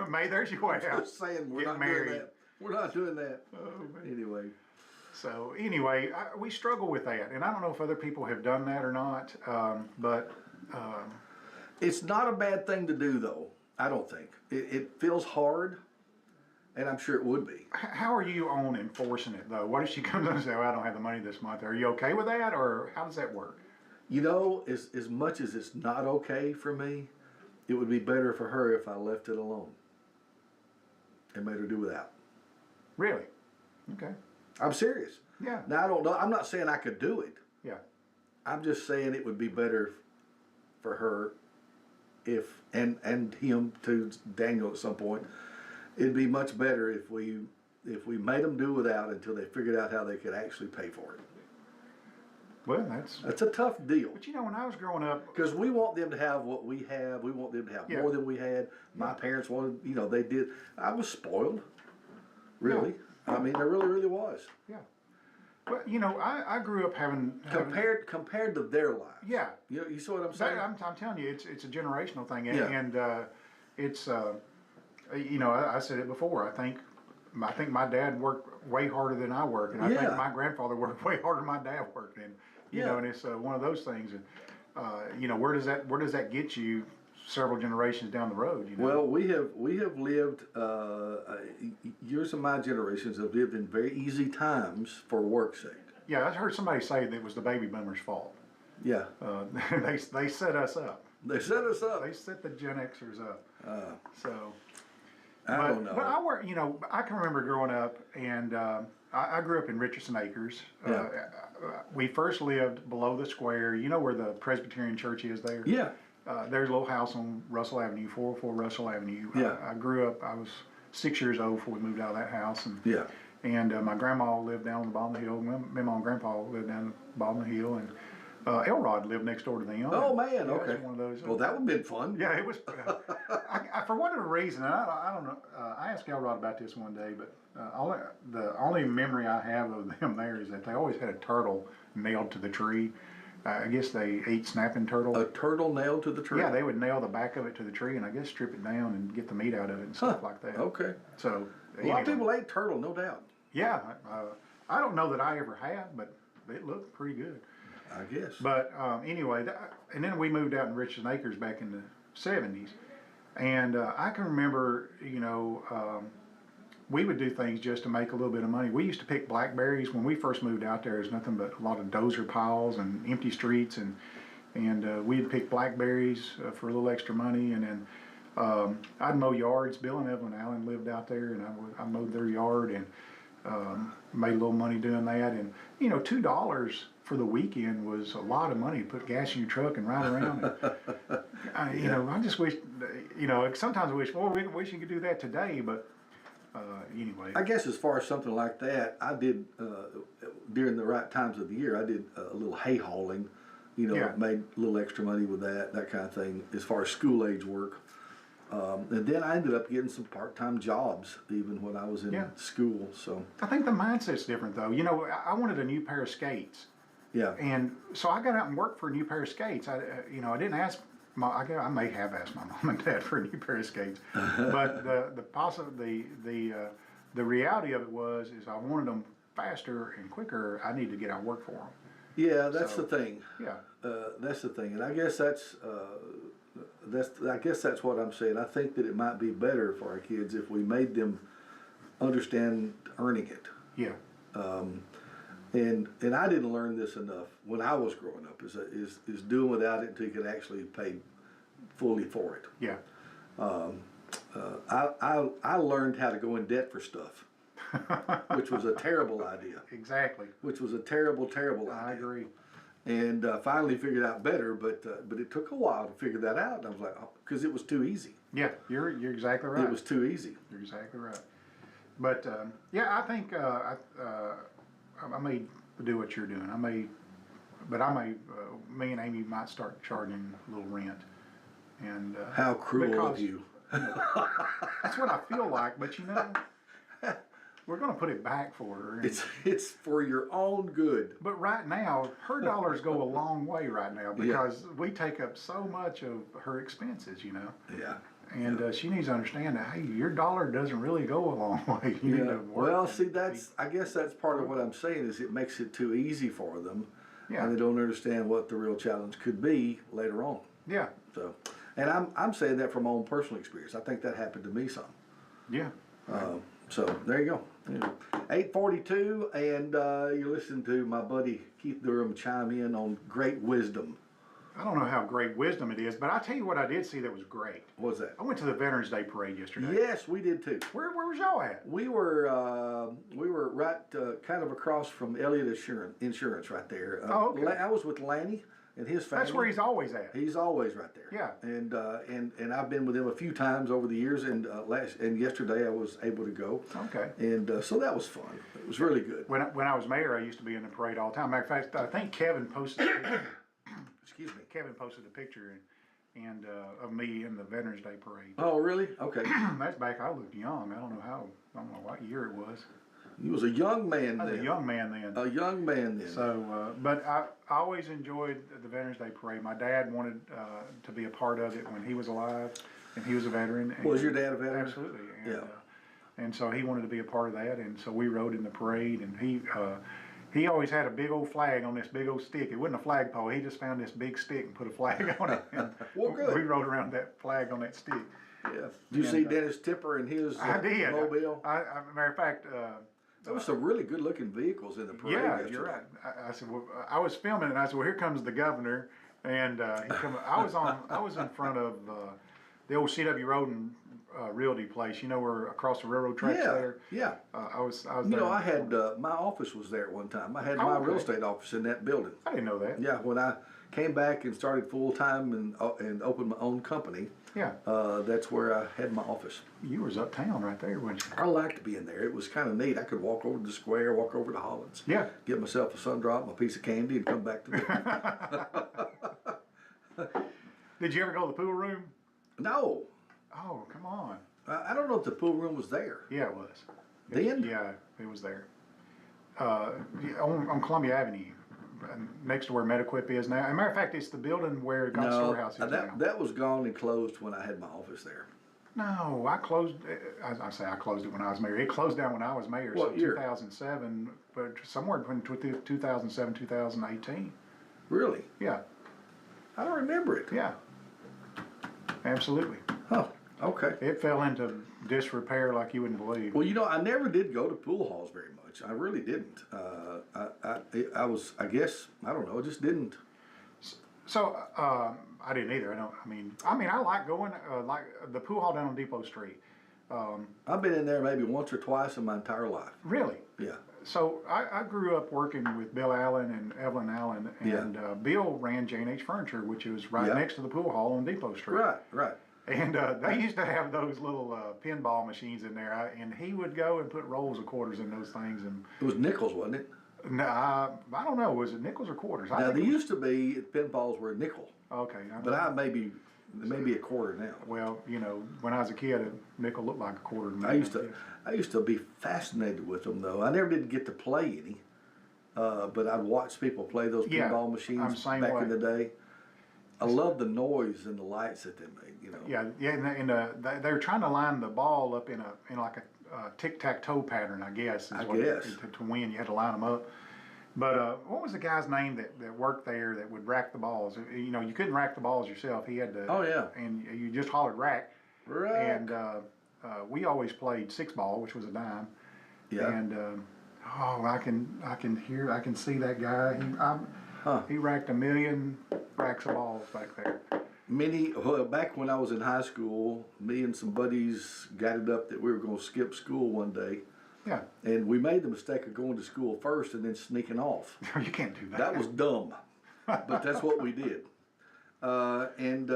May, there's your way out. just saying we're Get not married. doing that. We're not doing that. Oh, man. Anyway. So anyway, we struggle with that, and I don't know if other people have done that or not. But It's not a bad thing to do, though. I don't think it feels hard, and I'm sure it would be. how are you on enforcing it though? What if she comes and says, "Well, I don't have the money this month"? Are you okay with that, or how does that work? As much as it's not okay for me, it would be better for her if I left it alone and made her do without. Really? Okay. I'm serious. Yeah. Now I don't know. I'm not saying I could do it. Yeah. I'm just saying it would be better for her if and him too, Daniel at some point. It'd be much better if we made them do without until they figured out how they could actually pay for it. Well, that's. That's a tough deal But when I was growing up, because we want them to have what we have. We want them to have Yeah. more than we had. My parents wanted, they did. I was spoiled, really. I mean, I really, really was yeah. But I grew up having compared to their lives. Yeah. You see what I'm saying? I'm telling you, it's a generational thing, Yeah. and it's I said it before. I think my dad worked way harder than I work, and I Yeah. think my grandfather worked way harder than my dad worked, and Yeah. and it's one of those things, and where does that get you several generations down the road? Well, we have lived. Years of my generations have lived in very easy times for work's sake. Yeah, I heard somebody say that it was the baby boomers' fault. Yeah, They set us up. they set us up. They set the Gen Xers up. So. I don't know. But I work, I can remember growing up, and I grew up in Richardson Acres. Yeah. We first lived below the square. You know where the Presbyterian Church is there? Yeah, There's a little house on Russell Avenue, 404 Russell Avenue. Yeah. I grew up, I was 6 years old before we moved out of that house. And, yeah, my grandma lived down on the bottom of the hill. My mom and grandpa lived down the bottom of the hill. And Elrod lived next door to them. Oh man, Yeah, okay. it's one of those. Well, that would have been fun. Yeah, it was. I, for whatever reason, and I don't know. I asked Elrod about this one day, but the only memory I have of them there is that they always had a turtle nailed to the tree. I guess they ate snapping turtle. A turtle nailed to the tree. Yeah, they would nail the back of it to the tree, and I guess strip it down and get the meat out of it and stuff like that. Okay. So A lot of people ate turtle, no doubt. Yeah, I don't know that I ever have, but it looked pretty good. I guess. But anyway, and then we moved out in Richardson Acres back in the 70s. And I can remember, we would do things just to make a little bit of money. We used to pick blackberries. When we first moved out there was nothing but a lot of dozer piles and empty streets. And we'd pick blackberries for a little extra money. And then I'd mow yards. Bill and Evelyn Allen lived out there, and I mowed their yard and made a little money doing that. And, $2 for the weekend was a lot of money to put gas in your truck and ride around. And, I just wish, sometimes I wish, we wish you could do that today, but anyway. I guess as far as something like that, I did during the right times of the year. I did a little hay hauling. Yeah. Made a little extra money with that kind of thing. As far as school age work, and then I ended up getting some part-time jobs even when I was in school. So I think the mindset's different though. I wanted a new pair of skates. yeah, And so I got out and worked for a new pair of skates. I didn't ask I may have asked my mom and dad for a new pair of skates, but the reality of it is I wanted them faster and quicker, I need to get out and work for them. Yeah, that's So, the thing. Yeah. That's the thing, and I guess that's what I'm saying. I think that it might be better for our kids if we made them understand earning it. Yeah. And I didn't learn this enough when I was growing up. Is doing without it until you could actually pay fully for it. Yeah. I learned how to go in debt for stuff, which was a terrible idea. Exactly. Which was a terrible idea. I agree. And finally figured out better, but it took a while to figure that out. And I was like, because it was too easy. Yeah, you're exactly right. It was too easy. You're exactly right. But yeah, I think I may do what you're doing. Me and Amy might start charging a little rent. And how cruel because, of you. That's what I feel like. But you know, we're going to put it back for her. And, it's for your own good. but right now, her dollars go a long way right now because we take up so much of her expenses. You know. Yeah. And she needs to understand that, hey, your dollar doesn't really go a long way. You need to work. Well, see, I guess that's part of what I'm saying is it makes it too easy for them. Yeah. And they don't understand what the real challenge could be later on. Yeah. So, and I'm saying that from my own personal experience. I think that happened to me some. Yeah. So there you go. Yeah. 8:42, and you're listening to my buddy Keith Durham chime in on great wisdom. I don't know how great wisdom it is, but I'll tell you what I did see that was great. What was that? I went to the Veterans Day Parade yesterday. Yes, we did too. Where was y'all at? We were right kind of across from Elliott Insurance right there. Oh, okay. I was with Lanny and his family. That's where he's always at. He's always right there. Yeah. And I've been with him a few times over the years, and yesterday I was able to go. Okay. And so that was fun. It was really good. When I was mayor, I used to be in the parade all the time. Matter of fact, I think Kevin posted. Excuse me. Kevin posted a picture and of me in the Veterans Day Parade. Oh, really? Okay. That's back. I looked young. I don't know what year it was. He was a young man I was then. a young man then. A young man then. So, but I always enjoyed the Veterans Day Parade. My dad wanted to be a part of it when he was alive, and he was a veteran. And was your dad a veteran? Absolutely. And, Yeah. And so he wanted to be a part of that, and so we rode in the parade, and he always had a big old flag on this big old stick. It wasn't a flagpole. He just found this big stick and put a flag on it. And Well, good. We rode around that flag on that stick. Yeah. Did you see Dennis Tipper and his I did. mobile? Matter of fact. There were some really good looking vehicles in the parade Yeah, yesterday. you're right. I said, well, I was filming it, and I said, well, here comes the governor, and I was in front of the old C.W. Roden Realty place. You know, where across the railroad tracks there. Yeah. I was. You there. know, I had my office was there at one time. I had Oh, my okay. real estate office in that building. I didn't know that. Yeah, when I came back and started full time and opened my own company, Yeah. that's where I had my office. You was uptown right there, weren't you? I liked being there. It was kind of neat. I could walk over to the square, walk over to Holland's, Yeah. get myself a sun drop, my piece of candy, and come back to the. Did you ever go to the pool room? No, Oh, come on. I don't know if the pool room was there. Yeah, it was. Then? Yeah, it was there. On Columbia Avenue, next to where MetaQuip is now. As a matter of fact, it's the building where God's Storehouse is now. that was gone and closed when I had my office there. No, I closed. I say I closed it when I was mayor. It closed down when I was mayor. What so year? 2007, but somewhere between 2007 2018. Really? Yeah, I don't remember it. yeah, absolutely. Oh, okay. It fell into disrepair like you wouldn't believe. Well, you know, I never did go to pool halls very much. I really didn't. I was, I guess, I don't know, I just didn't. So I didn't either. I mean, I like going like the pool hall down on Depot Street. I've been in there maybe once or twice in my entire life. Really? Yeah. So I grew up working with Bill Allen and Evelyn Allen, and Bill ran J&H Furniture, which is right next to the pool hall on Depot Street. Right, right. And they used to have those little pinball machines in there, and he would go and put rolls of quarters in those things. And It was nickels, wasn't it? no, I don't know, was it nickels or quarters? Now, there used to be pinballs were a nickel, Okay. but maybe a quarter now. Well, you know, when I was a kid, a nickel looked like a quarter to me. I used to be fascinated with them though. I never did get to play any, but I'd watch people play those Yeah, pinball I'm machines same back way. in the day. I love the noise and the lights that they made. You know. Yeah, and they were trying to line the ball up in like tic-tac-toe pattern, I guess. I guess. To win, you had to line them up. But what was the guy's name that worked there that would rack the balls? You know, you couldn't rack the balls yourself. He had to. Oh, yeah. And you just hollered rack. Rack. And we always played 6-ball, which was a dime. Yeah. And I can see that guy. He racked 1 million racks of balls back there. Back when I was in high school, me and some buddies got it up that we were going to skip school one day. Yeah. And we made the mistake of going to school first and then sneaking off. You can't do that. That was dumb, but that's what we did. And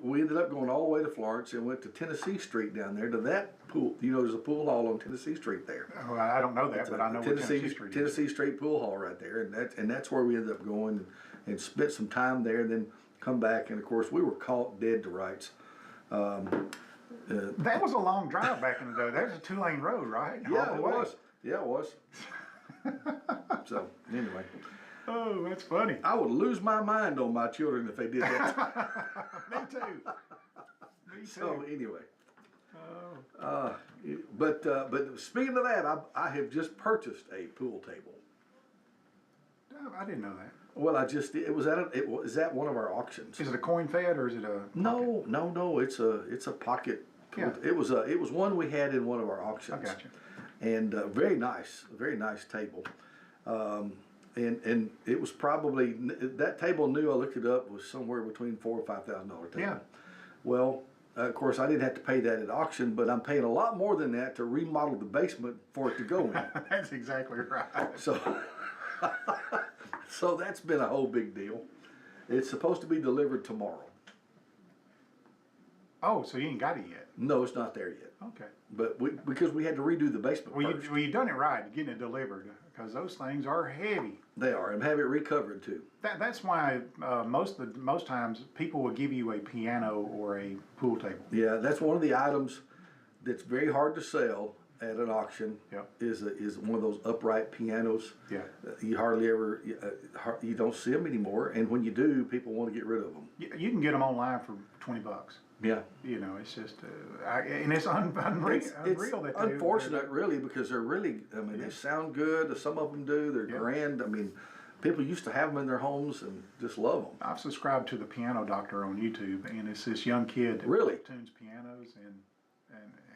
we ended up going all the way to Florence and went to Tennessee Street down there to that pool. You know, there's a pool hall on Tennessee Street there. Oh, I don't know that, but I know where Tennessee Street is. Tennessee Street pool hall right there, and that's where we ended up going and spent some time there, and then come back. And of course, we were caught dead to rights. That was a long drive back in the day. That was a 2-lane road, right? Yeah, it was. Yeah, it was. So anyway. Oh, that's funny. I would lose my mind on my children if they did that. Me too. Me too. So anyway. But speaking of that, I have just purchased a pool table. Oh, I didn't know that. Well, is that one of our auctions? Is it a coin fed or is it a pocket? No. It's a pocket. Yeah. It was one we had in one of our auctions. I got you. And very nice table. And it was probably that table new. I looked it up, was somewhere between $4,000 or $5,000 table. Yeah. Well, of course, I didn't have to pay that at auction, but I'm paying a lot more than that to remodel the basement for it to go in. That's exactly right. So that's been a whole big deal. It's supposed to be delivered tomorrow. Oh, so you ain't got it yet? No, it's not there yet. Okay. But because we had to redo the basement first. You done it right, getting it delivered, because those things are heavy. They are, and have it recovered too. That's why most times people will give you a piano or a pool table. Yeah, that's one of the items that's very hard to sell at an auction. Yep. Is one of those upright pianos. Yeah. You hardly ever you don't see them anymore, and when you do, people want to get rid of them. You can get them online for $20. Yeah. You know, it's just, and it's unreal. It's that unfortunate, really, because they're really, I mean, they sound good. Some of them do. They're grand. I mean, people used to have them in their homes and just love them. I've subscribed to the Piano Doctor on YouTube, and it's this young kid that really tunes pianos, and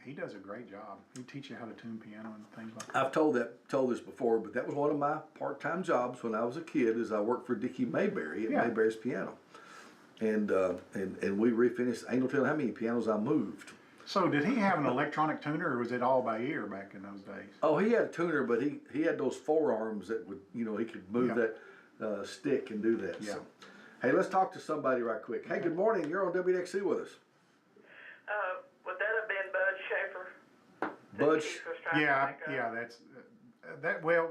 he does a great job. He teaches you how to tune piano and things like that. I've told this before, but that was one of my part-time jobs when I was a kid. Is I worked for Dickie Mayberry at Mayberry's Piano. And we refinished. I ain't no telling how many pianos I moved. So did he have an electronic tuner, or was it all by ear back in those days? Oh, he had a tuner, but he had those forearms that would, he could move that stick and do that. Yeah. So, hey, let's talk to somebody right quick. Hey, good morning. You're on WDXE with us. Would that have been Bud Schaefer? That's that. Well,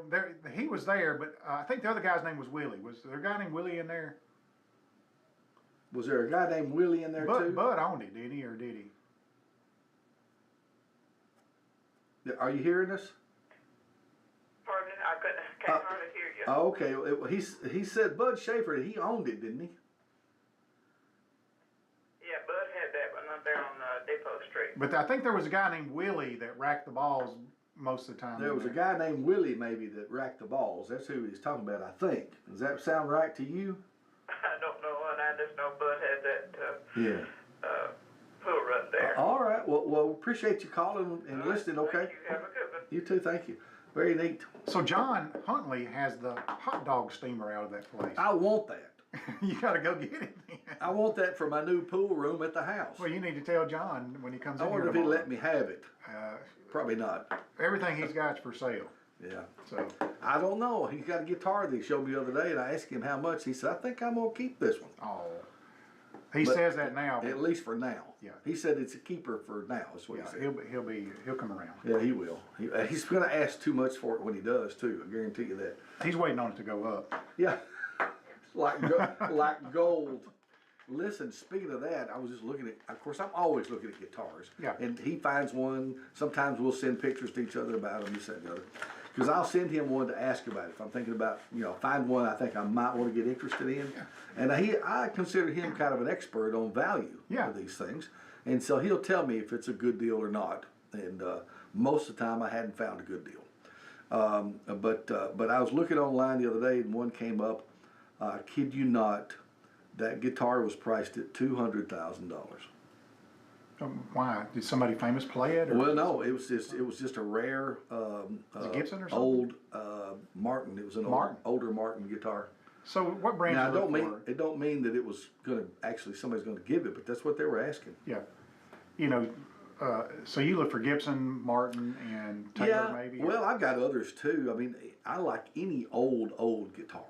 he was there, but I think the other guy's name was Willie. Was there a guy named Willie in there? Was there a guy named Willie in there too? Bud owned it, did he, or did he? Are you hearing us? Pardon? I can't hardly hear you. Oh, okay. He said Bud Schaefer, he owned it, didn't he? Yeah, Bud had that one up there on Depot Street. But I think there was a guy named Willie that racked the balls most of the time. There was a guy named Willie maybe that racked the balls. That's who he's talking about, I think. Does that sound right to you? I don't know, and I just know Bud had that pool run there. All right. Well, appreciate you calling and listening, okay? Thank you. Have a good one. You too, thank you. Very neat. So John Huntley has the hot dog steamer out of that place. I want that. You got to go get it then. I want that for my new pool room at the house. Well, you need to tell John when he comes I in here wonder if he'd let me have it. Probably not. Everything he's got's for sale. Yeah. So I don't know. He's got a guitar that he showed me the other day, and I asked him how much. He said, I think I'm going to keep this one. Oh. He says that now. At least for now. Yeah. He said it's a keeper for now, is what he said. He'll come around. Yeah, he will. He's going to ask too much for it when he does, too. I guarantee you that. He's waiting on it to go up. Yeah. like gold. Listen, speaking of that, I was just looking at, of course, I'm always looking at guitars. Yeah. And he finds one. Sometimes we'll send pictures to each other about them, this, that, and the other. Because I'll send him one to ask about it. If I'm thinking about, find one I think I might want to get interested in. Yeah. And I consider him kind of an expert on value for these things. And so he'll tell me if it's a good deal or not. and most of the time I hadn't found a good deal. But I was looking online the other day, and one came up. Kid you not, that guitar was priced at $200,000. Why? Did somebody famous play it? Or? Well, no, it was just a rare Gibson or something? old Martin. It was an older Martin guitar. So what brand? Now, it don't mean that it was going to actually somebody's going to give it, but that's what they were asking. Yeah, you know. So you look for Gibson, Martin, and Taylor, maybe? Well, I've got others too. I mean, I like any old guitar.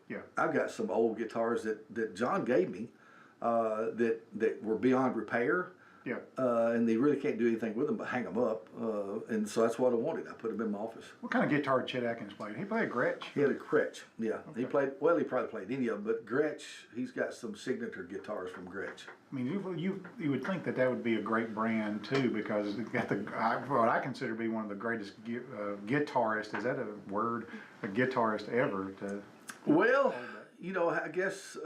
Yeah. I've got some old guitars that John gave me that were beyond repair. Yeah. And they really can't do anything with them but hang them up. And so that's what I wanted. I put them in my office. What kind of guitar did Chet Atkins play? Did he play a Gretsch? He had a Gretsch, yeah. Okay. He probably played any of them, but Gretsch, he's got some signature guitars from Gretsch. I mean, you would think that would be a great brand too, because it's got what I consider to be one of the greatest guitarists. Is that a word? A guitarist ever to. Well, you know, I guess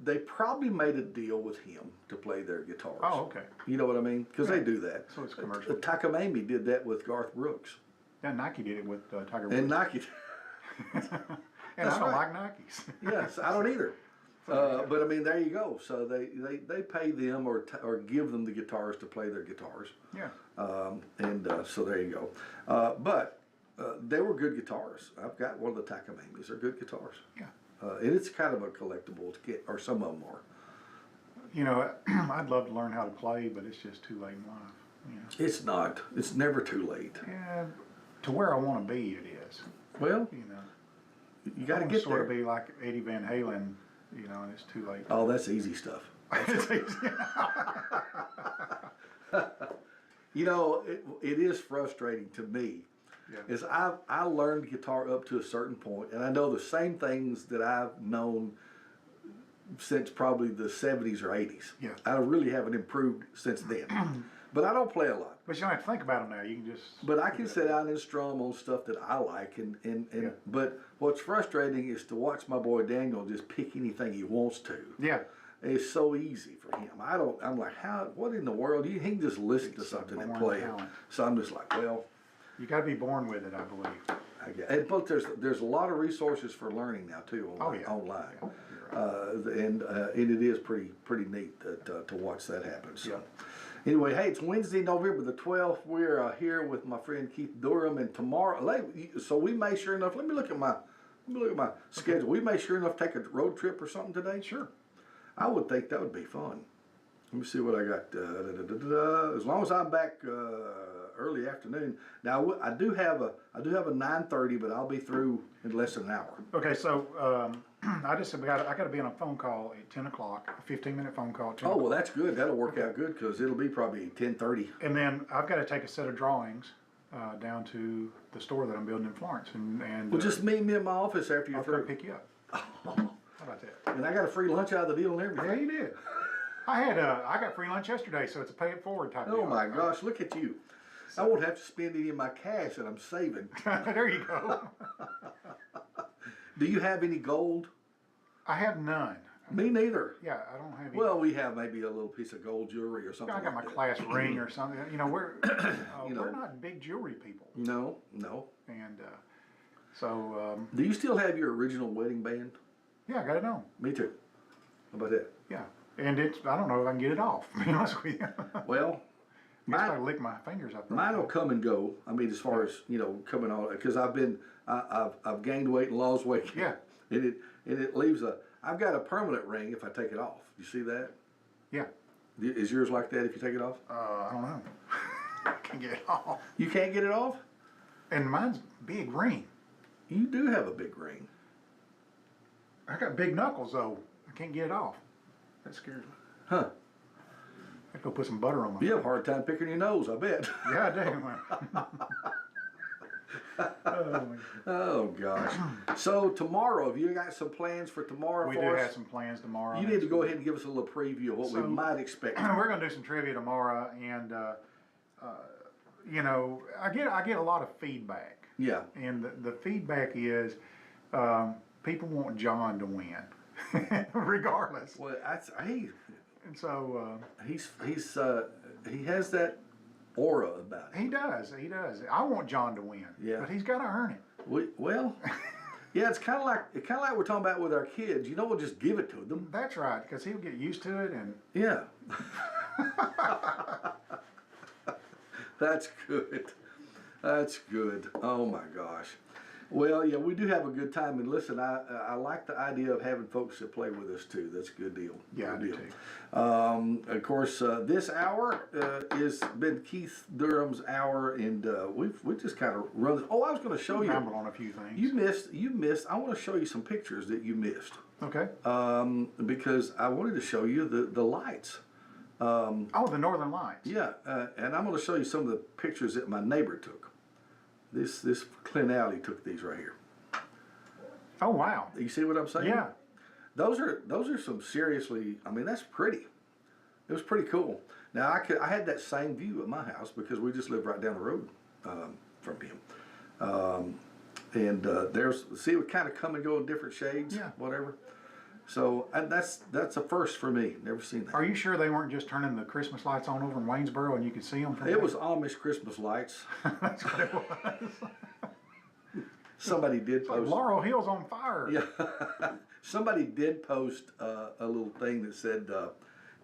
they probably made a deal with him to play their guitars. Oh, okay. You know what I mean? Because they do that. So it's commercial. Takamine did that with Garth Brooks. Yeah, Nike did it with Tiger Woods. And Nike. And I don't like Nikes. Yes, I don't either. But I mean, there you go. So they pay them or give them the guitars to play their guitars. Yeah. So there you go. But they were good guitars. I've got one of the Takamines. They're good guitars. Yeah. And it's kind of a collectible to get, or some of them are. You know, I'd love to learn how to play, but it's just too late in life. You know? It's not. It's never too late. Yeah, to where I want to be, it is. Well, You know, you got to I get sort there. of be like Eddie Van Halen, you know, and it's too late. Oh, that's easy stuff. It's easy. You know, it is frustrating to me. Yeah. Is I learned guitar up to a certain point, and I know the same things that I've known since probably the 70s or 80s. Yeah. I really haven't improved since then. But I don't play a lot. But you don't have to think about them now. You can just. But I can sit down and strum on stuff that I like, Yeah. But what's frustrating is to watch my boy Daniel just pick anything he wants to. Yeah. It's so easy for him. I'm like, what in the world? He can just listen to something and born play it. talent. So I'm just like, well, You got to be born with it, I believe. I guess. But there's a lot of resources for learning now too online. Oh, yeah. Online. And it is pretty neat to watch that happen. So. Yeah. Anyway, hey, it's Wednesday, November the 12th. We're here with my friend Keith Durham, and tomorrow. So we may sure enough. Let me look at my schedule. We may sure enough take a road trip or something today. Sure. I would think that would be fun. Let me see what I got. As long as I'm back early afternoon. Now I do have a 9:30, but I'll be through in less than an hour. Okay, so I got to be on a phone call at 10 o'clock, a 15-minute phone call at 10 Oh well, that's good. That'll work out good because it'll be probably 10:30. And then I've got to take a set of drawings down to the store that I'm building in Florence, and Well, just meet me in my office after you're I'll come through. pick you up. How about that? And I got a free lunch out of the deal and everything. Yeah, you did. I got free lunch yesterday, so it's a pay it forward type Oh deal. my gosh, look at you. I won't have to spend any of my cash that I'm saving. There you go. Do you have any gold? I have none. Me neither. Yeah, I don't have any. Well, we have maybe a little piece of gold jewelry or something. I got my like that. class ring or something. You know, we're You know. we're not big jewelry people, No. and so Do you still have your original wedding band? yeah, I got it on. Me too. How about that? Yeah, and I don't know if I can get it off. To be honest with you, Well, I guess I mine, lick my fingers up. mine will come and go. I mean, as far as coming on, because I've gained weight and lost weight. Yeah. And it leaves I've got a permanent ring if I take it off. You see that? Yeah. Is yours like that if you take it off? I don't know. I can get it off. You can't get it off? And mine's big ring. You do have a big ring. I got big knuckles though. I can't get it off. That scares me. Huh. I go put some butter on my. You have a hard time picking your nose, I bet. Yeah, I do. Oh gosh. So tomorrow, have you got some plans for tomorrow We for do us? have some plans tomorrow. You need to go ahead and give us a little preview of what we So- might expect. We're going to do some trivia tomorrow, and I get a lot of feedback, Yeah. and the feedback is people want John to win, regardless. Well, And so he has that aura about him. He does. I want John to win. Yeah. But he's got to earn it. Well, yeah, it's kind of like we're talking about with our kids. We'll just give it to them. That's right, because he'll get used to it and. Yeah. That's good. That's good. Oh my gosh. Well, yeah, we do have a good time, and listen, I like the idea of having folks that play with us too. That's a good deal. Yeah, I good do deal. Of course, this hour has been Keith Durham's hour, and we just kind of run. Oh, I was going to show you. Ramble on a few things. You missed. I want to show you some pictures that you missed. Okay. Because I wanted to show you the lights. The Northern Lights. Yeah, and I'm going to show you some of the pictures that my neighbor took. This Clint Alley took these right here. Oh wow! You see what I'm saying? Yeah. Those are some seriously. I mean, that's pretty. It was pretty cool. Now I had that same view at my house because we just lived right down the road from him. There's it would kind of come and go in different shades. Yeah. Whatever. So that's a first for me. Never seen that. Are you sure they weren't just turning the Christmas lights on over in Waynesboro and you could see them from It there? was Amish Christmas lights. That's what it was. Somebody did post. Laurel Hill's on fire. Yeah. Somebody did post a little thing that said,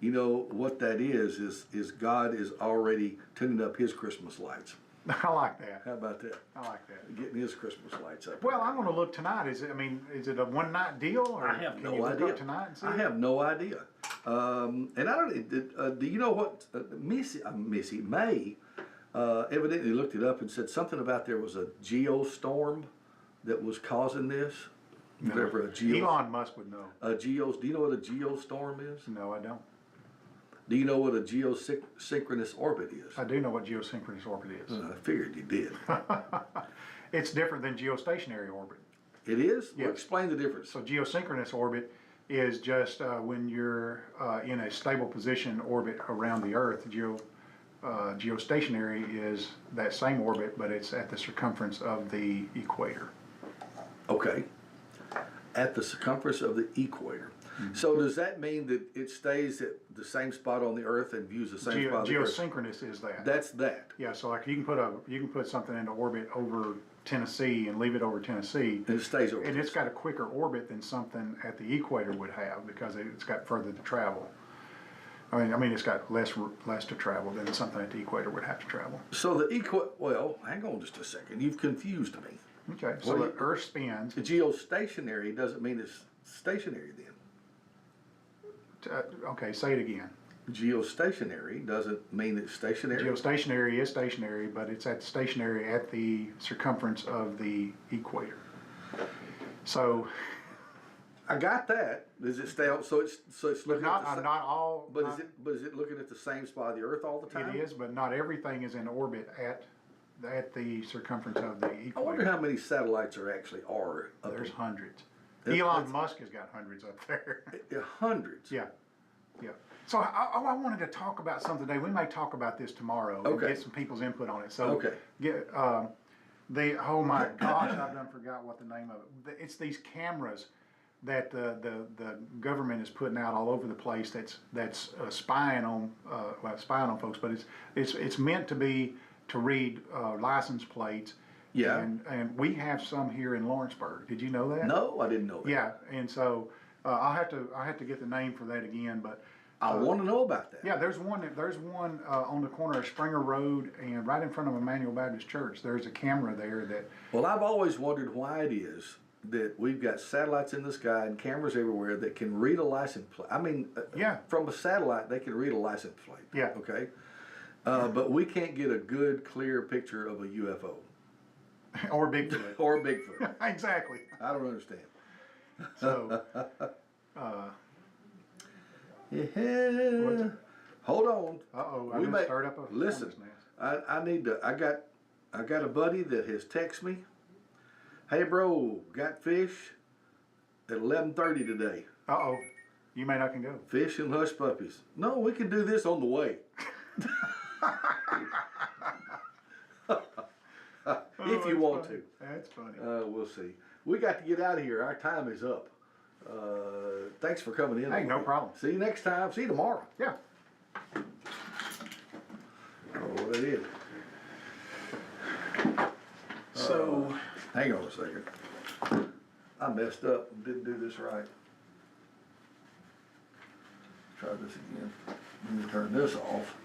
what that is God is already tuning up his Christmas lights. I like that. How about that? I like that. Getting his Christmas lights up. Well, I'm going to look tonight. Is it a one night deal, or I have can no you look idea. up tonight and see? I have no idea. And I don't. Do you know what Missy May evidently looked it up and said something about there was a geostorm that was causing this. No. Whatever Elon Musk would know. Do you know what a geostorm is? No, I don't. Do you know what a geosynchronous orbit is? I do know what geosynchronous orbit is. I figured you did. It's different than geostationary orbit. It is? Yeah. Well, explain the difference. So geosynchronous orbit is just when you're in a stable position orbit around the Earth. Geostationary is that same orbit, but it's at the circumference of the equator. Okay. At the circumference of the equator. Mm-hmm. So does that mean that it stays at the same spot on the Earth and views the same spot on the Earth? Geosynchronous is that. That's that. Yeah, so like you can put something into orbit over Tennessee and leave it over Tennessee. And it stays over. And it's got a quicker orbit than something at the equator would have because it's got further to travel. I mean, it's got less to travel than something at the equator would have to travel. So well, hang on just a second. You've confused me. Okay, so the Earth spins. The geostationary doesn't mean it's stationary then. Okay, say it again. Geostationary doesn't mean it's stationary. Geostationary is stationary, but it's stationary at the circumference of the equator. So I got that. Does it stay on? So it's looking not at the not all. But is it looking at the same spot of the Earth all the time? It is, but not everything is in orbit at the circumference of the equator. I wonder how many satellites are actually are. There's hundreds. That's- Elon Musk has got hundreds up there. Hundreds. Yeah. So I wanted to talk about something today. We may talk about this tomorrow and Okay. get some people's input on it. So Okay. oh my gosh, I've done forgot what the name of it. It's these cameras that the government is putting out all over the place. That's spying on folks, but it's meant to be to read license plates. Yeah. And we have some here in Lawrenceburg. Did you know that? No, I didn't know that. Yeah, and so I'll have to get the name for that again, but I want to know about that. yeah, there's one on the corner of Springer Road and right in front of Emmanuel Baptist Church. There's a camera there that. Well, I've always wondered why it is that we've got satellites in the sky and cameras everywhere that can read a license plate. I mean, Yeah. from a satellite they can read a license plate. Yeah. Okay. But we can't get a good, clear picture of a UFO Or Bigfoot. or a Bigfoot. Exactly. I don't understand. So, Yeah. Hold on. I We just may- stirred up a listen. hornet's nest. I need to. I got a buddy that has texted me. Hey, bro, got fish at 11:30 today. You may not can go. Fish and hush puppies. No, we can do this on the way. If you want to. That's funny. We'll see. We got to get out of here. Our time is up. Thanks for coming in. Hey, no problem. See you next time. See you tomorrow. Yeah. All know what it is. So, Hang on a second. I messed up and didn't do this right. Try this again. Let me turn this off.